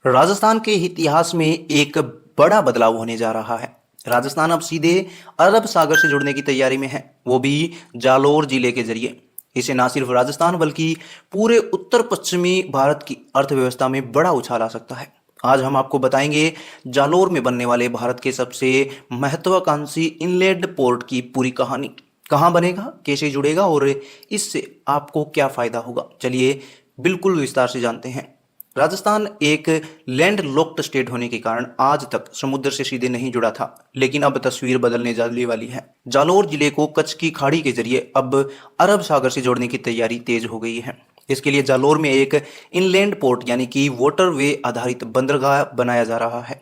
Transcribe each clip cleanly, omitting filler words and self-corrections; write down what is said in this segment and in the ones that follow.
राजस्थान के इतिहास में एक बड़ा बदलाव होने जा रहा है। राजस्थान अब सीधे अरब सागर से जुड़ने की तैयारी में है, वो भी जालोर जिले के जरिए। इसे ना सिर्फ राजस्थान बल्कि पूरे उत्तर पश्चिमी भारत की अर्थव्यवस्था में बड़ा उछाल आ सकता है। आज हम आपको बताएंगे जालोर में बनने वाले भारत के सबसे महत्वाकांक्षी इनलैंड पोर्ट की पूरी कहानी। कहाँ बनेगा, कैसे जुड़ेगा और इससे आपको क्या फायदा होगा, चलिए बिल्कुल विस्तार से जानते हैं। राजस्थान एक लैंड लॉक्ड स्टेट होने के कारण आज तक समुद्र से सीधे नहीं जुड़ा था, लेकिन अब तस्वीर बदलने जाने वाली है। जालोर जिले को कच्छ की खाड़ी के जरिए अब अरब सागर से जोड़ने की तैयारी तेज हो गई है। इसके लिए जालोर में एक इनलैंड पोर्ट यानी कि वाटरवे आधारित बंदरगाह बनाया जा रहा है।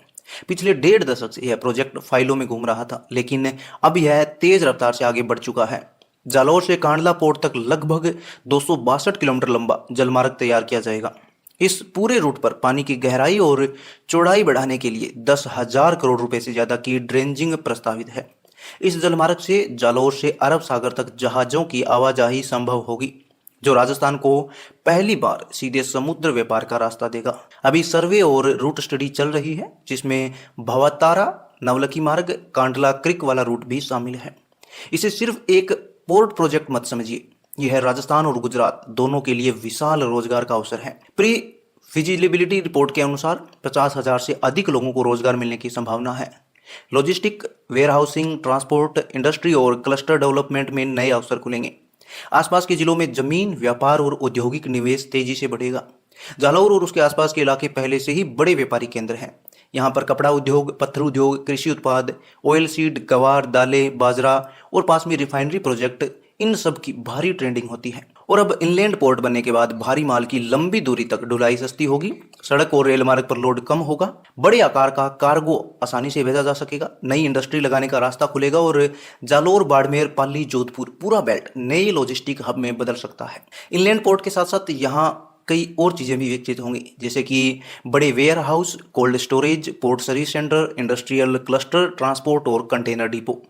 पिछले 1.5 दशक से यह प्रोजेक्ट फाइलों में घूम रहा था, लेकिन अब यह तेज रफ्तार से आगे बढ़ चुका है। जालोर से कांडला पोर्ट तक लगभग 262 किलोमीटर लंबा जलमार्ग तैयार किया जाएगा। इस पूरे रूट पर पानी की गहराई और चौड़ाई बढ़ाने के लिए 10,000 करोड़ रुपए से ज्यादा की ड्रेंजिंग प्रस्तावित है। इस जलमार्ग से जालौर से अरब सागर तक जहाजों की आवाजाही संभव होगी, जो राजस्थान को पहली बार सीधे समुद्र व्यापार का रास्ता देगा। अभी सर्वे और रूट स्टडी चल रही है, जिसमें भवतारा, नवलखी मार्ग, कांडला क्रिक वाला रूट भी शामिल है। इसे सिर्फ एक पोर्ट प्रोजेक्ट मत समझिए, यह राजस्थान और गुजरात दोनों के लिए विशाल रोजगार का अवसर है। प्री फिजिबिलिटी रिपोर्ट के अनुसार 50,000 से अधिक लोगों को रोजगार मिलने की संभावना है। लॉजिस्टिक, वेयरहाउसिंग, ट्रांसपोर्ट, इंडस्ट्री और क्लस्टर डेवलपमेंट में नए अवसर खुलेंगे। आसपास के जिलों में जमीन, व्यापार और औद्योगिक निवेश तेजी से बढ़ेगा। जालौर और उसके आसपास के इलाके पहले से ही बड़े व्यापारिक केंद्र हैं। यहाँ पर कपड़ा उद्योग, पत्थर उद्योग, कृषि उत्पाद, ऑयल सीड, गवार, दालें, बाजरा और पास में रिफाइनरी प्रोजेक्ट, इन सब की भारी ट्रेंडिंग होती है। और अब इनलैंड पोर्ट बनने के बाद भारी माल की लंबी दूरी तक ढुलाई सस्ती होगी, सड़क और रेल मार्ग पर लोड कम होगा, बड़े आकार का कार्गो आसानी से भेजा जा सकेगा, नई इंडस्ट्री लगाने का रास्ता खुलेगा और जालोर, बाड़मेर, पाली, जोधपुर पूरा बेल्ट नए लॉजिस्टिक हब में बदल सकता है। इनलैंड पोर्ट के साथ साथ यहाँ कई और चीज़ें भी विकसित होंगी, जैसे कि बड़े warehouse, cold storage, port service centre, industrial cluster, transport और कंटेनर डिपो।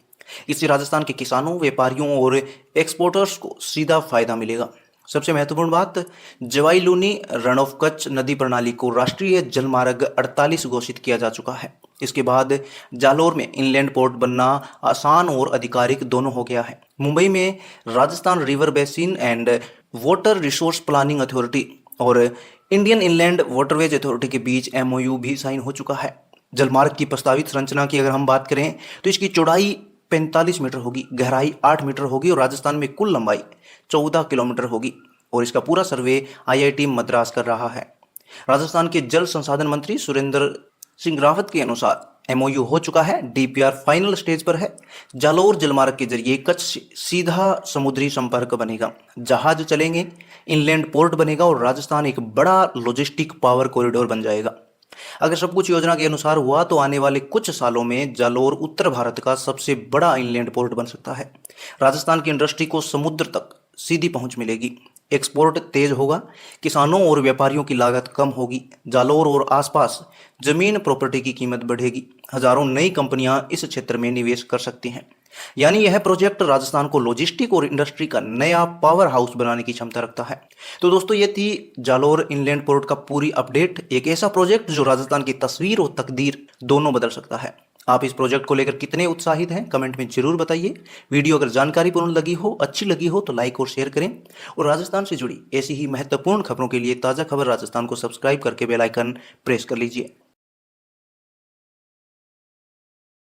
इससे राजस्थान के किसानों, व्यापारियों और एक्सपोर्टर्स को सीधा फायदा मिलेगा। सबसे महत्वपूर्ण बात, जवाई लूनी रन ऑफ कच्छ नदी प्रणाली को राष्ट्रीय जलमार्ग 48 घोषित किया जा चुका है। इसके बाद जालोर में इनलैंड पोर्ट बनना आसान और आधिकारिक दोनों हो गया है। मुंबई में Rajasthan river basin and water resource planning authority और इंडियन इनलैंड वाटरवेज अथॉरिटी के बीच MOU भी साइन हो चुका है। जलमार्ग की प्रस्तावित संरचना की अगर हम बात करें तो इसकी चौड़ाई 45 मीटर होगी, गहराई 8 मीटर होगी और राजस्थान में कुल लंबाई 14 किलोमीटर होगी। और इसका पूरा सर्वे IIT मद्रास कर रहा है। राजस्थान के जल संसाधन मंत्री सुरेंद्र सिंह रावत के अनुसार MOU हो चुका है, DPR फाइनल स्टेज पर है। जालोर जलमार्ग के जरिए कच्छ से सीधा समुद्री संपर्क बनेगा, जहाज चलेंगे, इनलैंड पोर्ट बनेगा और राजस्थान एक बड़ा लॉजिस्टिक पावर कॉरिडोर बन जाएगा। अगर सब कुछ योजना के अनुसार हुआ तो आने वाले कुछ सालों में जालोर उत्तर भारत का सबसे बड़ा इनलैंड पोर्ट बन सकता है। राजस्थान की इंडस्ट्री को समुद्र तक सीधी पहुंच मिलेगी, एक्सपोर्ट तेज होगा, किसानों और व्यापारियों की लागत कम होगी, जालोर और आसपास जमीन प्रॉपर्टी की कीमत बढ़ेगी, हजारों नई कंपनियां इस क्षेत्र में निवेश कर सकती हैं। यानी यह प्रोजेक्ट राजस्थान को लॉजिस्टिक और इंडस्ट्री का नया पावर हाउस बनाने की क्षमता रखता है। तो दोस्तों, ये थी जालोर इनलैंड पोर्ट का पूरी अपडेट, एक ऐसा प्रोजेक्ट जो राजस्थान की तस्वीर और तकदीर दोनों बदल सकता है। आप इस प्रोजेक्ट को लेकर कितने उत्साहित हैं, कमेंट में जरूर बताइए। वीडियो अगर जानकारीपूर्ण लगी हो, अच्छी लगी हो तो लाइक और शेयर करें और राजस्थान से जुड़ी ऐसी ही महत्वपूर्ण खबरों के लिए ताज़ा खबर राजस्थान को सब्सक्राइब करके बेल आइकन प्रेस कर लीजिए।